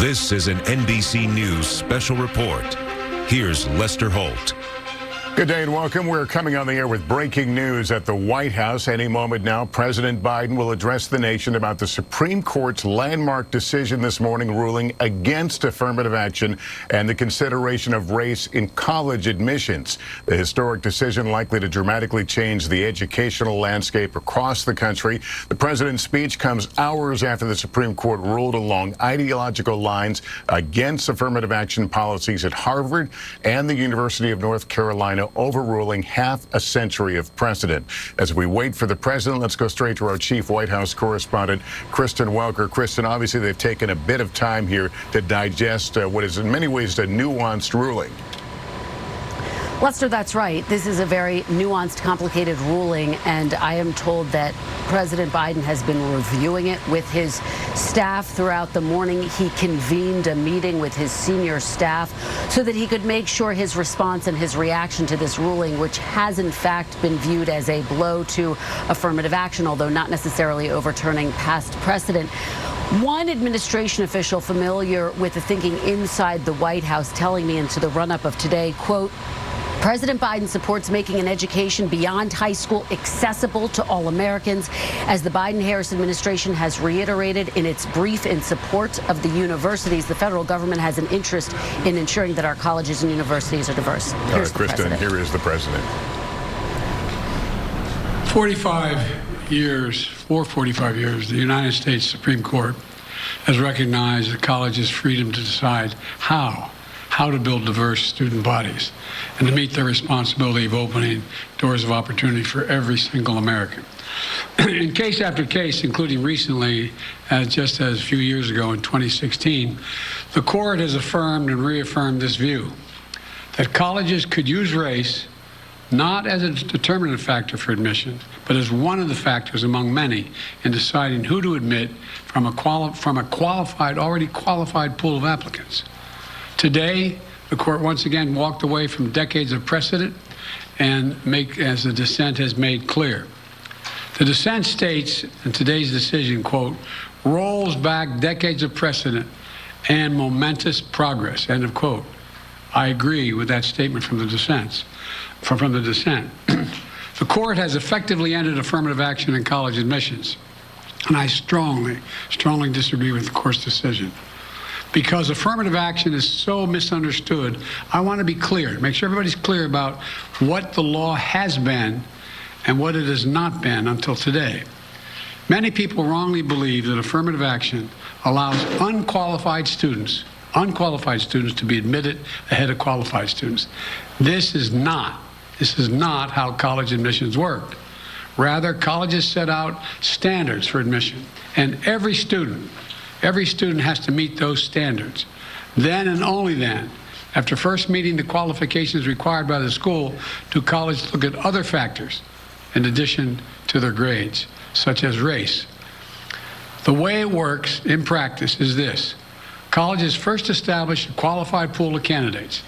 This is an NBC News special report. Here's Lester Holt. Good day and welcome. We're coming on the air with breaking news at the White House. Any moment now, President Biden will address the nation about the Supreme Court's landmark decision this morning ruling against affirmative action and the consideration of race in college admissions. The historic decision likely to dramatically change the educational landscape across the country. The president's speech comes hours after the Supreme Court ruled along ideological lines against affirmative action policies at Harvard and the University of North Carolina, overruling half a century of precedent. As we wait for the president, let's go straight to our chief White House correspondent, Kristen Welker. Kristen, obviously they've taken a bit of time here to digest what is in many ways a nuanced ruling. Lester, that's right. This is a very nuanced, complicated ruling, and I am told that President Biden has been reviewing it with his staff throughout the morning. He convened a meeting with his senior staff so that he could make sure his response and his reaction to this ruling, which has in fact been viewed as a blow to affirmative action, although not necessarily overturning past precedent. One administration official familiar with the thinking inside the White House telling me into the run-up of today, quote, President Biden supports making an education beyond high school accessible to all Americans. As the Biden-Harris administration has reiterated in its brief in support of the universities, the federal government has an interest in ensuring that our colleges and universities are diverse. Here's the Kristen, president. here is the president. 45 years, the United States Supreme Court has recognized the college's freedom to decide how to build diverse student bodies and to meet their responsibility of opening doors of opportunity for every single American. In case after case, including recently, just as a few years ago in 2016, the court has affirmed and reaffirmed this view that colleges could use race not as a determinative factor for admission, but as one of the factors among many in deciding who to admit from a already qualified pool of applicants. Today, the court once again walked away from decades of precedent and as the dissent has made clear. The dissent states in today's decision, quote, rolls back decades of precedent and momentous progress, end of quote. I agree with that statement from the dissent. The court has effectively ended affirmative action in college admissions, and I strongly disagree with the court's decision. Because affirmative action is so misunderstood, I want to be clear, make sure everybody's clear about what the law has been and what it has not been until today. Many people wrongly believe that affirmative action allows unqualified students to be admitted ahead of qualified students. This is not how college admissions work. Rather, colleges set out standards for admission, and every student has to meet those standards. Then and only then, after first meeting the qualifications required by the school, do colleges look at other factors in addition to their grades, such as race. The way it works in practice is this. Colleges first establish a qualified pool of candidates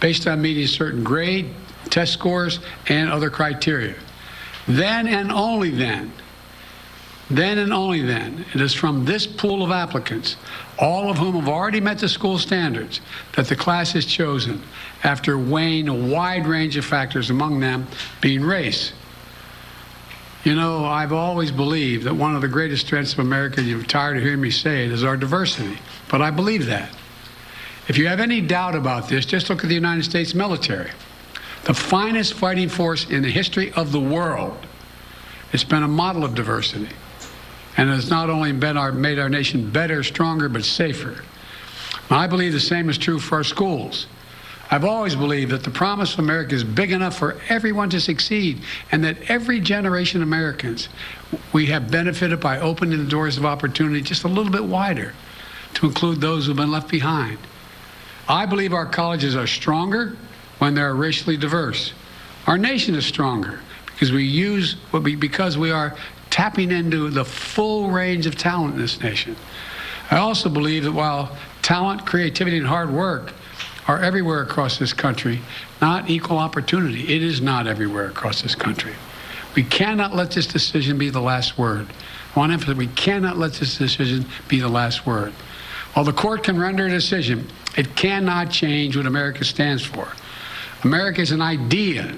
based on meeting certain grade, test scores, and other criteria. Then and only then, it is from this pool of applicants, all of whom have already met the school standards, that the class is chosen after weighing a wide range of factors, among them being race. You know, I've always believed that one of the greatest strengths of America, you're tired of hearing me say it, is our diversity. But I believe that. If you have any doubt about this, just look at the United States military. The finest fighting force in the history of the world. It's been a model of diversity. And has not only made our nation better, stronger, but safer. I believe the same is true for our schools. I've always believed that the promise of America is big enough for everyone to succeed, and that every generation of Americans, we have benefited by opening the doors of opportunity just a little bit wider to include those who've been left behind. I believe our colleges are stronger when they're racially diverse. Our nation is stronger because we are tapping into the full range of talent in this nation. I also believe that while talent, creativity, and hard work are everywhere across this country, not equal opportunity. It is not everywhere across this country. We cannot let this decision be the last word. I want to emphasize, we cannot let this decision be the last word. While the court can render a decision, it cannot change what America stands for. America is an idea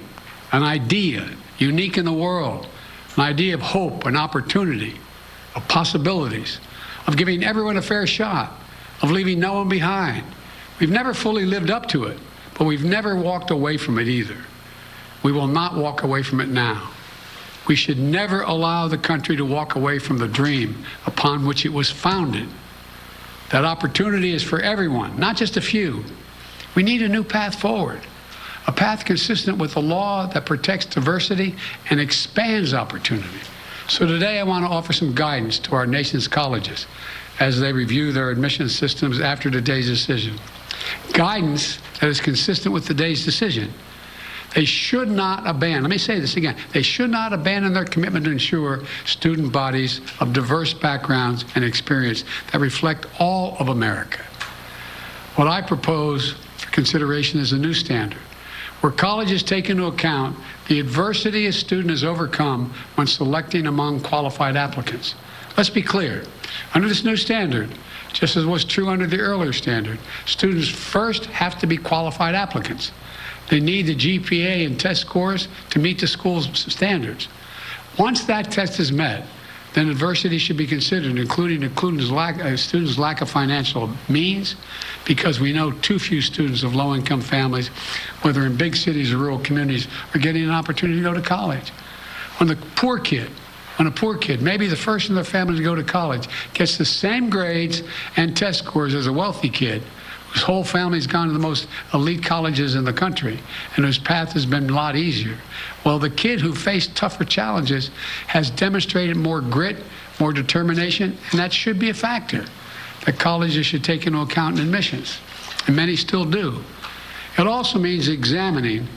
unique in the world, an idea of hope and opportunity, of possibilities, of giving everyone a fair shot, of leaving no one behind. We've never fully lived up to it, but we've never walked away from it either. We will not walk away from it now. We should never allow the country to walk away from the dream upon which it was founded. That opportunity is for everyone, not just a few. We need a new path forward, a path consistent with the law that protects diversity and expands opportunity. So today I want to offer some guidance to our nation's colleges as they review their admission systems after today's decision. Guidance that is consistent with today's decision. They should not abandon, let me say this again, they should not abandon their commitment to ensure student bodies of diverse backgrounds and experience that reflect all of America. What I propose for consideration is a new standard, where colleges take into account the adversity a student has overcome when selecting among qualified applicants. Let's be clear, under this new standard, just as was true under the earlier standard, students first have to be qualified applicants. They need the GPA and test scores to meet the school's standards. Once that test is met, then adversity should be considered, including students' lack of financial means, because we know too few students of low-income families, whether in big cities or rural communities, are getting an opportunity to go to college. When a poor kid, maybe the first in their family to go to college, gets the same grades and test scores as a wealthy kid, whose whole family's gone to the most elite colleges in the country and whose path has been a lot easier. Well, the kid who faced tougher challenges has demonstrated more grit, more determination, and that should be a factor that colleges should take into account in admissions, and many still do. It also means examining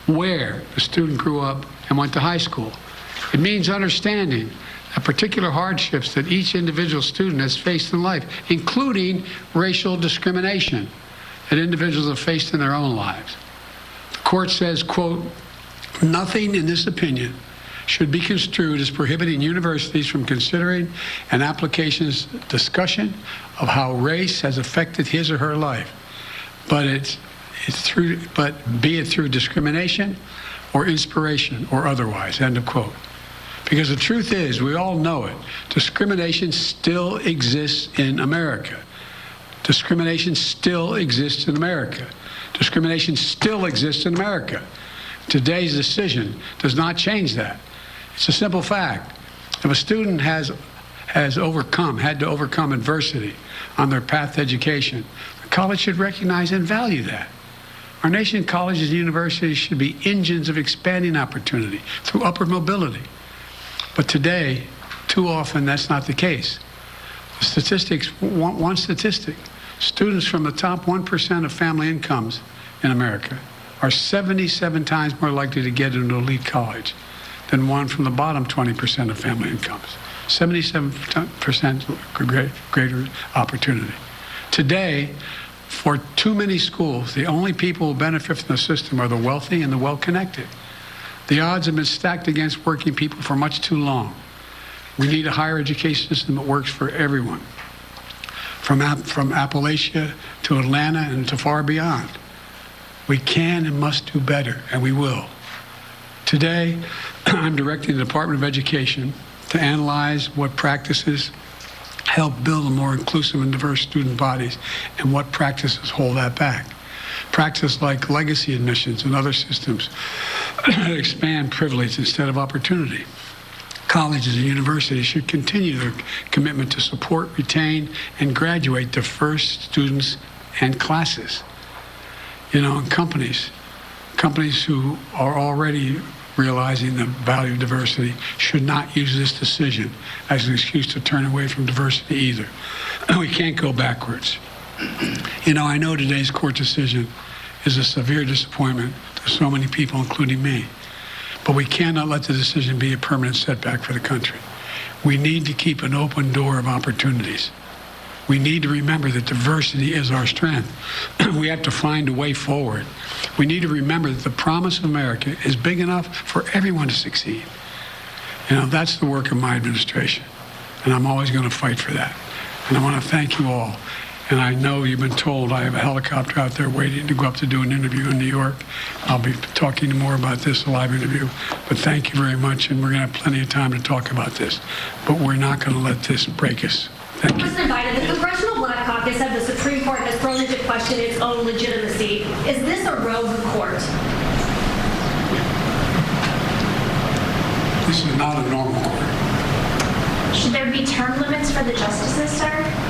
where the student grew up and went to high school. It means understanding the particular hardships that each individual student has faced in life, including racial discrimination that individuals have faced in their own lives. The court says, quote, nothing in this opinion should be construed as prohibiting universities from considering an application's discussion of how race has affected his or her life, but be it through discrimination or inspiration or otherwise, end of quote. Because the truth is, we all know it, discrimination still exists in America. Discrimination still exists in America. Discrimination still exists in America. Today's decision does not change that. It's a simple fact. If a student had to overcome adversity on their path to education, the college should recognize and value that. Our nation's colleges and universities should be engines of expanding opportunity through upward mobility. But today, too often, that's not the case. The statistics, one statistic, students from the top 1% of family incomes in America are 77 times more likely to get into elite college than one from the bottom 20% of family incomes. 77% greater opportunity. Today, for too many schools, the only people who benefit from the system are the wealthy and the well-connected. The odds have been stacked against working people for much too long. We need a higher education system that works for everyone, from Appalachia to Atlanta and to far beyond. We can and must do better, and we will. Today, I'm directing the Department of Education to analyze what practices help build a more inclusive and diverse student bodies and what practices hold that back. Practice like legacy admissions and other systems expand privilege instead of opportunity. Colleges and universities should continue their commitment to support, retain, and graduate diverse students and classes. You know, and companies who are already realizing the value of diversity should not use this decision as an excuse to turn away from diversity either. We can't go backwards. You know, I know today's court decision is a severe disappointment to so many people, including me. But we cannot let the decision be a permanent setback for the country. We need to keep an open door of opportunities. We need to remember that diversity is our strength. We have to find a way forward. We need to remember that the promise of America is big enough for everyone to succeed. You know, that's the work of my administration, and I'm always going to fight for that. And I want to thank you all. And I know you've been told I have a helicopter out there waiting to go up to do an interview in New York. I'll be talking more about this, a live interview. But thank you very much, and we're going to have plenty of time to talk about this. But we're not going to let this break us. Thank you. President Biden, the Congressional Black Caucus said the Supreme Court has thrown into question its own legitimacy. Is this a rogue court? This is not a normal court. Should there be term limits for the justices, sir?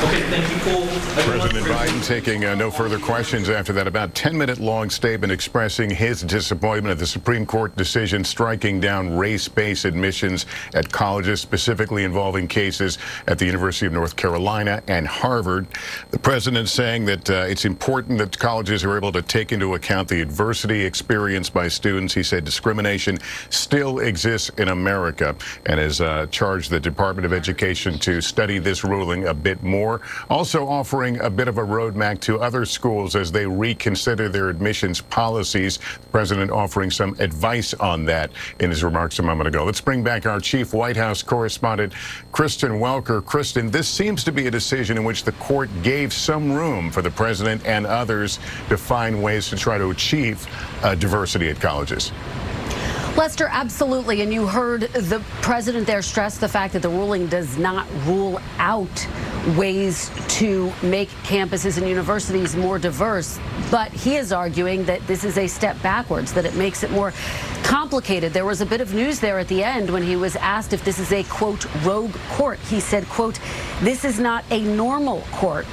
Okay, thank you, Cole. President Biden taking no further questions after that about 10-minute long statement expressing his disappointment at the Supreme Court decision striking down race-based admissions at colleges, specifically involving cases at the University of North Carolina and Harvard. The president saying that it's important that colleges are able to take into account the adversity experienced by students. He said discrimination still exists in America and has charged the Department of Education to study this ruling a bit more. Also offering a bit of a roadmap to other schools as they reconsider their admissions policies. The president offering some advice on that in his remarks a moment ago. Let's bring back our chief White House correspondent, Kristen Welker. Kristen, this seems to be a decision in which the court gave some room for the president and others to find ways to try to achieve diversity at colleges. Lester, absolutely. And you heard the president there stress the fact that the ruling does not rule out ways to make campuses and universities more diverse. But he is arguing that this is a step backwards, that it makes it more complicated. There was a bit of news there at the end when he was asked if this is a, quote, rogue court. He said, quote, this is not a normal court.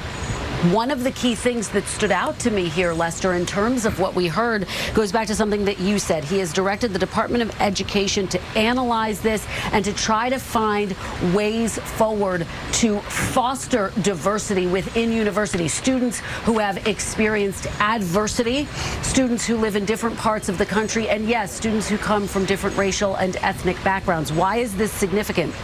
One of the key things that stood out to me here, Lester, in terms of what we heard, goes back to something that you said. He has directed the Department of Education to analyze this and to try to find ways forward to foster diversity within universities. Students who have experienced adversity, students who live in different parts of the country, and yes, students who come from different racial and ethnic backgrounds. Why is this significant?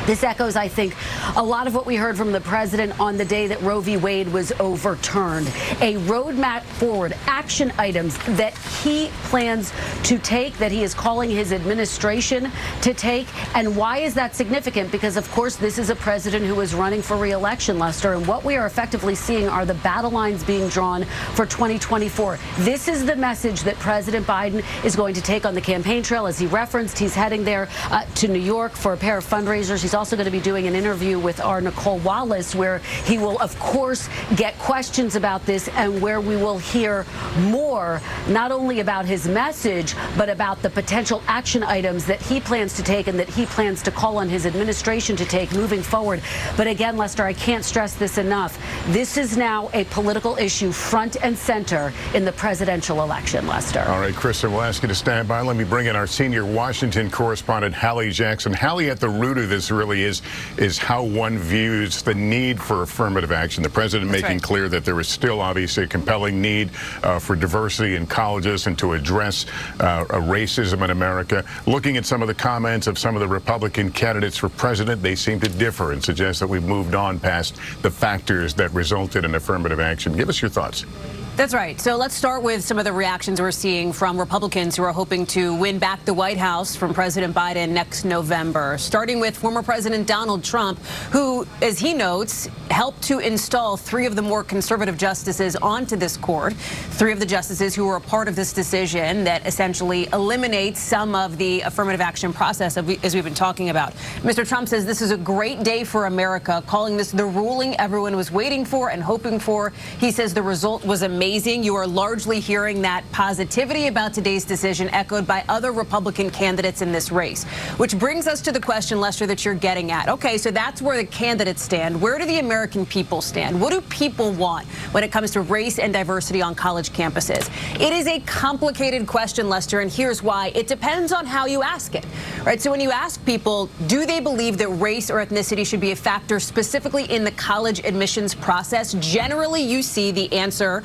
This echoes, I think, a lot of what we heard from the president on the day that Roe v. Wade was overturned. A roadmap forward, action items that he plans to take, that he is calling his administration to take. And why is that significant? Because, of course, this is a president who is running for re-election, Lester. And what we are effectively seeing are the battle lines being drawn for 2024. This is the message that President Biden is going to take on the campaign trail. As he referenced, he's heading there to New York for a pair of fundraisers. He's also going to be doing an interview with our Nicole Wallace, where he will, of course, get questions about this and where we will hear more, not only about his message, but about the potential action items that he plans to take and that he plans to call on his administration to take moving forward. But again, Lester, I can't stress this enough. This is now a political issue front and center in the presidential election, Lester. All right, Kristen, we'll ask you to stand by. Let me bring in our senior Washington correspondent, Hallie Jackson. Hallie, at the root of this really is how one views the need for affirmative action. The president making clear that there is still obviously a compelling need for diversity in colleges and to address racism in America. Looking at some of the comments of some of the Republican candidates for president, they seem to differ and suggest that we've moved on past the factors that resulted in affirmative action. Give us your thoughts. That's right. So let's start with some of the reactions we're seeing from Republicans who are hoping to win back the White House from President Biden next November, starting with former President Donald Trump, who, as he notes, helped to install 3 of the more conservative justices onto this court, 3 of the justices who were a part of this decision that essentially eliminates some of the affirmative action process, as we've been talking about. Mr. Trump says this is a great day for America, calling this the ruling everyone was waiting for and hoping for. He says the result was amazing. You are largely hearing that positivity about today's decision echoed by other Republican candidates in this race, which brings us to the question, Lester, that you're getting at. Okay, so that's where the candidates stand. Where do the American people stand? What do people want when it comes to race and diversity on college campuses? It is a complicated question, Lester, and here's why. It depends on how you ask it, right? So when you ask people, do they believe that race or ethnicity should be a factor specifically in the college admissions process? Generally, you see the answer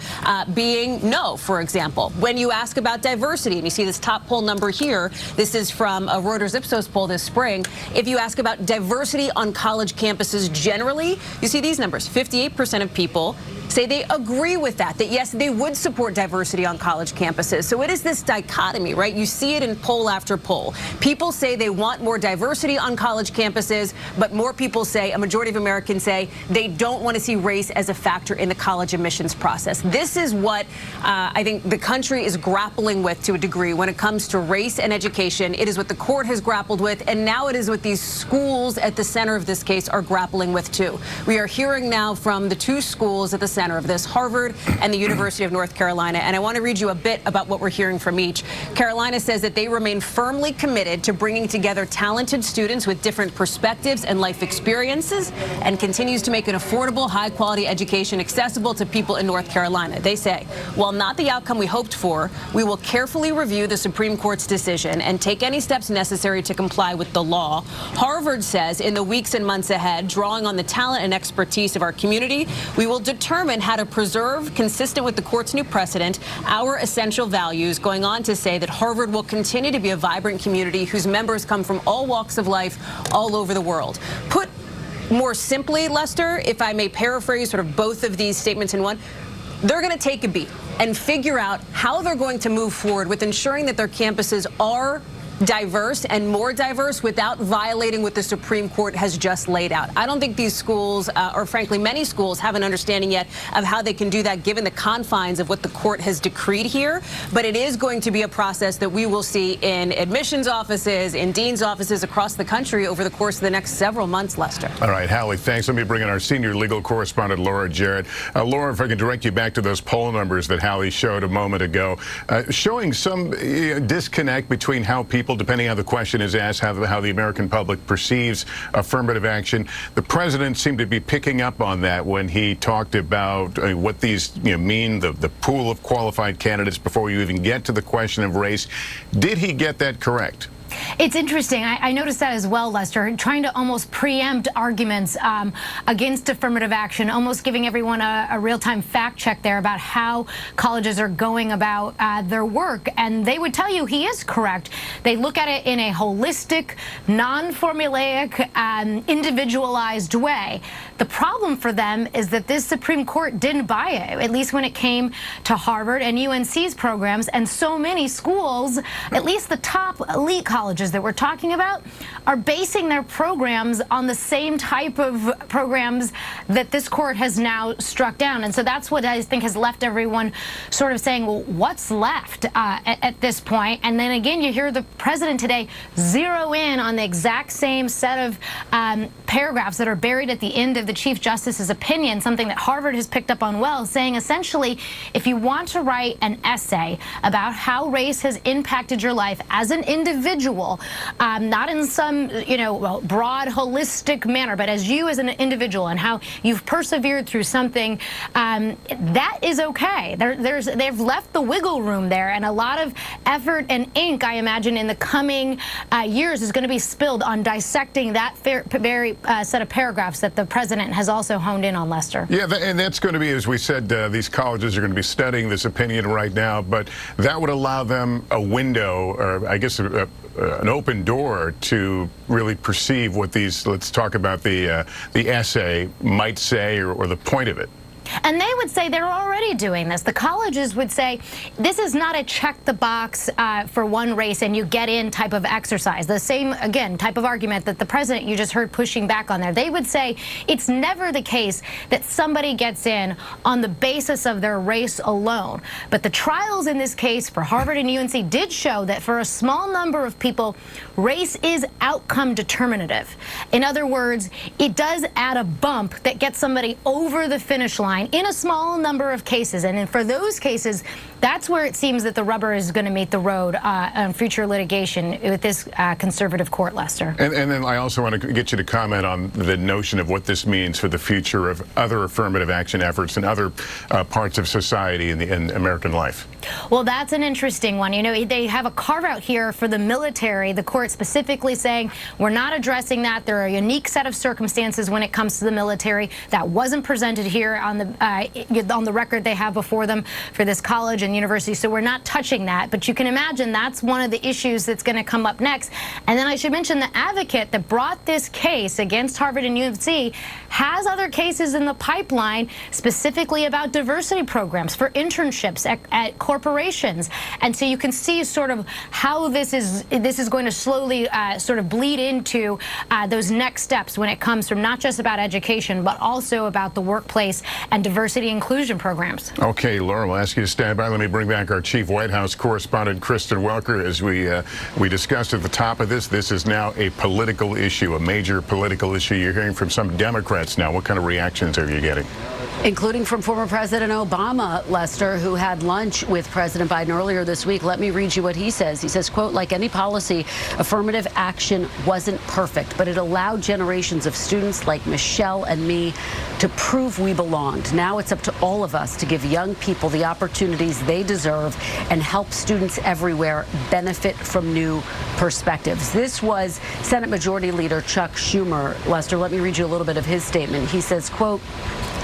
being no, for example. When you ask about diversity, and you see this top poll number here, this is from a Reuters Ipsos poll this spring. If you ask about diversity on college campuses generally, you see these numbers. 58% of people say they agree with that yes, they would support diversity on college campuses. So it is this dichotomy, right? You see it in poll after poll. People say they want more diversity on college campuses, but more people say, a majority of Americans say, they don't want to see race as a factor in the college admissions process. This is what I think the country is grappling with to a degree when it comes to race and education. It is what the court has grappled with, and now it is what these schools at the center of this case are grappling with too. We are hearing now from the two schools at the center of this, Harvard and the University of North Carolina, and I want to read you a bit about what we're hearing from each. Carolina says that they remain firmly committed to bringing together talented students with different perspectives and life experiences, and continues to make an affordable, high-quality education accessible to people in North Carolina. They say, while not the outcome we hoped for, we will carefully review the Supreme Court's decision and take any steps necessary to comply with the law. Harvard says in the weeks and months ahead, drawing on the talent and expertise of our community, we will determine how to preserve, consistent with the court's new precedent, our essential values, going on to say that Harvard will continue to be a vibrant community whose members come from all walks of life all over the world. Put more simply, Lester, if I may paraphrase sort of both of these statements in one, they're going to take a beat and figure out how they're going to move forward with ensuring that their campuses are diverse and more diverse without violating what the Supreme Court has just laid out. I don't think these schools, or frankly many schools, have an understanding yet of how they can do that given the confines of what the court has decreed here. But it is going to be a process that we will see in admissions offices, in dean's offices across the country over the course of the next several months, Lester. All right, Hallie, thanks. Let me bring in our senior legal correspondent, Laura Jarrett. Laura, if I can direct you back to those poll numbers that Hallie showed a moment ago, showing some disconnect between how people, depending on how the question is asked, how the American public perceives affirmative action. The president seemed to be picking up on that when he talked about what these mean, the pool of qualified candidates before you even get to the question of race. Did he get that correct? It's interesting. I noticed that as well, Lester, trying to almost preempt arguments against affirmative action, almost giving everyone a real-time fact check there about how colleges are going about their work. And they would tell you he is correct. They look at it in a holistic, non-formulaic, individualized way. The problem for them is that this Supreme Court didn't buy it, at least when it came to Harvard and UNC's programs. And so many schools, at least the top elite colleges that we're talking about, are basing their programs on the same type of programs that this court has now struck down. And so that's what I think has left everyone sort of saying, well, what's left at this point? And then again, you hear the president today zero in on the exact same set of paragraphs that are buried at the end of the Chief Justice's opinion, something that Harvard has picked up on well, saying essentially, if you want to write an essay about how race has impacted your life as an individual, not in some, broad, holistic manner, but as you as an individual and how you've persevered through something, that is okay. They've left the wiggle room there, and a lot of effort and ink, I imagine, in the coming years is going to be spilled on dissecting that very set of paragraphs that the president has also honed in on, Lester. Yeah, and that's going to be, as we said, these colleges are going to be studying this opinion right now, but that would allow them a window, or I guess an open door to really perceive what these, let's talk about the essay might say, or the point of it. And they would say they're already doing this. The colleges would say this is not a check the box for one race and you get in type of exercise. The same, again, type of argument that the president you just heard pushing back on there. They would say it's never the case that somebody gets in on the basis of their race alone. But the trials in this case for Harvard and UNC did show that for a small number of people, race is outcome determinative. In other words, it does add a bump that gets somebody over the finish line in a small number of cases. And for those cases, that's where it seems that the rubber is going to meet the road on future litigation with this conservative court, Lester. And then I also want to get you to comment on the notion of what this means for the future of other affirmative action efforts in other parts of society and American life. Well, that's an interesting one. You know, they have a carve-out here for the military, the court specifically saying we're not addressing that. There are a unique set of circumstances when it comes to the military that wasn't presented here on the record they have before them for this college and university, so we're not touching that. But you can imagine that's one of the issues that's going to come up next. And then I should mention the advocate that brought this case against Harvard and UNC has other cases in the pipeline specifically about diversity programs for internships at corporations. And so you can see sort of how this is going to slowly sort of bleed into those next steps when it comes from not just about education, but also about the workplace and diversity inclusion programs. Okay, Laura, we'll ask you to stand by. Let me bring back our chief White House correspondent, Kristen Welker. As we discussed at the top of this is now a political issue, a major political issue. You're hearing from some Democrats now. What kind of reactions are you getting? Including from former President Obama, Lester, who had lunch with President Biden earlier this week. Let me read you what he says. He says, quote, like any policy, affirmative action wasn't perfect, but it allowed generations of students like Michelle and me to prove we belonged. Now it's up to all of us to give young people the opportunities they deserve and help students everywhere benefit from new perspectives. This was Senate Majority Leader Chuck Schumer. Lester, let me read you a little bit of his statement. He says, quote,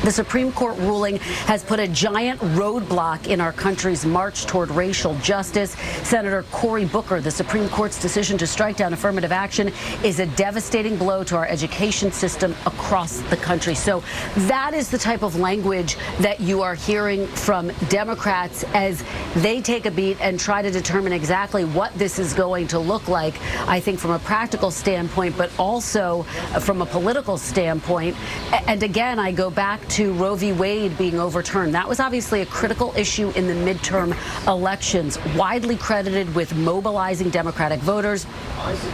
the Supreme Court ruling has put a giant roadblock in our country's march toward racial justice. Senator Cory Booker, the Supreme Court's decision to strike down affirmative action is a devastating blow to our education system across the country. So that is the type of language that you are hearing from Democrats as they take a beat and try to determine exactly what this is going to look like, I think, from a practical standpoint, but also from a political standpoint. And again, I go back to Roe v. Wade being overturned. That was obviously a critical issue in the midterm elections, widely credited with mobilizing Democratic voters.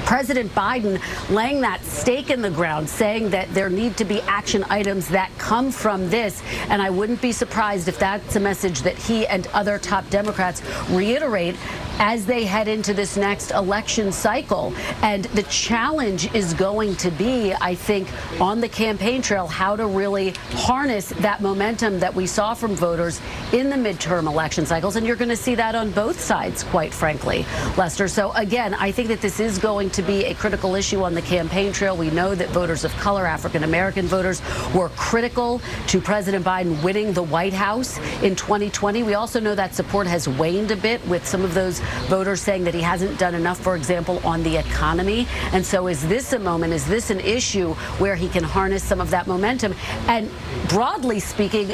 President Biden laying that stake in the ground, saying that there need to be action items that come from this. And I wouldn't be surprised if that's a message that he and other top Democrats reiterate as they head into this next election cycle. And the challenge is going to be, I think, on the campaign trail, how to really harness that momentum that we saw from voters in the midterm election cycles. And you're going to see that on both sides, quite frankly, Lester. So again, I think that this is going to be a critical issue on the campaign trail. We know that voters of color, African-American voters, were critical to President Biden winning the White House in 2020. We also know that support has waned a bit, with some of those voters saying that he hasn't done enough, for example, on the economy. And so is this a moment, is this an issue where he can harness some of that momentum? And broadly speaking,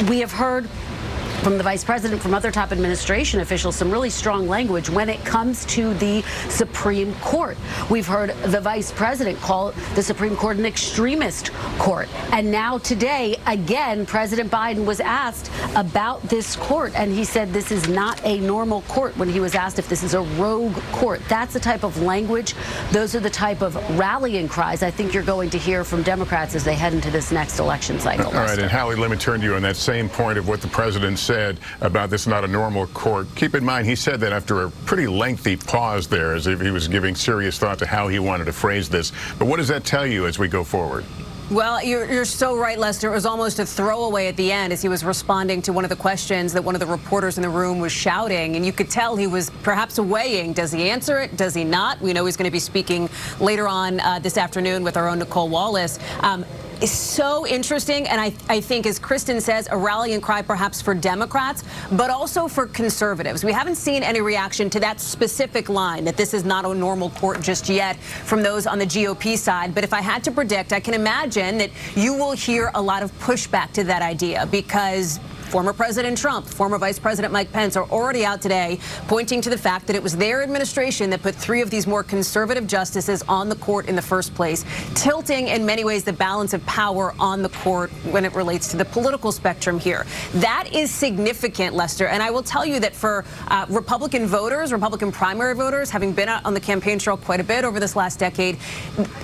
we have heard from the vice president, from other top administration officials, some really strong language when it comes to the Supreme Court. We've heard the vice president call the Supreme Court an extremist court. And now today, again, President Biden was asked about this court, and he said this is not a normal court when he was asked if this is a rogue court. That's the type of language, those are the type of rallying cries I think you're going to hear from Democrats as they head into this next election cycle. All right, and Hallie, let me turn to you on that same point of what the president said about this not a normal court. Keep in mind, he said that after a pretty lengthy pause there, as if he was giving serious thought to how he wanted to phrase this. But what does that tell you as we go forward? Well, you're so right, Lester. It was almost a throwaway at the end as he was responding to one of the questions that one of the reporters in the room was shouting. And you could tell he was perhaps weighing. Does he answer it? Does he not? We know he's going to be speaking later on this afternoon with our own Nicole Wallace. Is so interesting, and I think, as Kristen says, a rallying cry perhaps for Democrats, but also for conservatives. We haven't seen any reaction to that specific line, that this is not a normal court just yet, from those on the GOP side. But if I had to predict, I can imagine that you will hear a lot of pushback to that idea, because former President Trump, former Vice President Mike Pence are already out today pointing to the fact that it was their administration that put 3 of these more conservative justices on the court in the first place, tilting in many ways the balance of power on the court when it relates to the political spectrum here. That is significant, Lester. And I will tell you that for Republican voters, Republican primary voters, having been out on the campaign trail quite a bit over this last decade,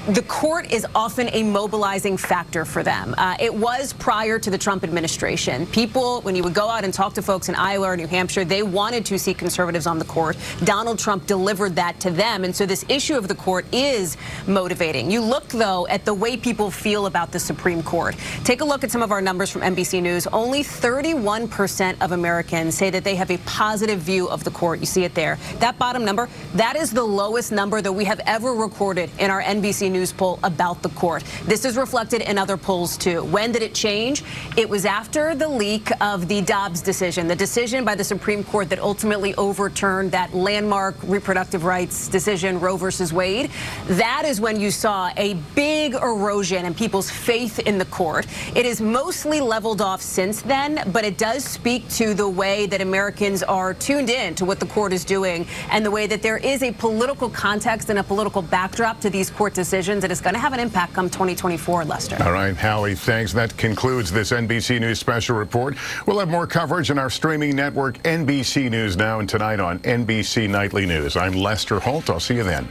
the court is often a mobilizing factor for them. It was prior to the Trump administration. People people, when you would go out and talk to folks in Iowa or New Hampshire, they wanted to see conservatives on the court. Donald Trump delivered that to them. And so this issue of the court is motivating. You look, though, at the way people feel about the Supreme Court. Take a look at some of our numbers from NBC News. Only 31% of Americans say that they have a positive view of the court. You see it there. That bottom number, that is the lowest number that we have ever recorded in our NBC News poll about the court. This is reflected in other polls, too. When did it change? It was after the leak of the Dobbs decision, the decision by the Supreme Court that ultimately overturned that landmark reproductive rights decision, Roe versus Wade. That is when you saw a big erosion in people's faith in the court. It is mostly leveled off since then, but it does speak to the way that Americans are tuned in to what the court is doing and the way that there is a political context and a political backdrop to these court decisions that is going to have an impact come 2024, Lester. All right, Hallie, thanks. That concludes this NBC News special report. We'll have more coverage on our streaming network, NBC News Now, and tonight on NBC Nightly News. I'm Lester Holt. I'll see you then.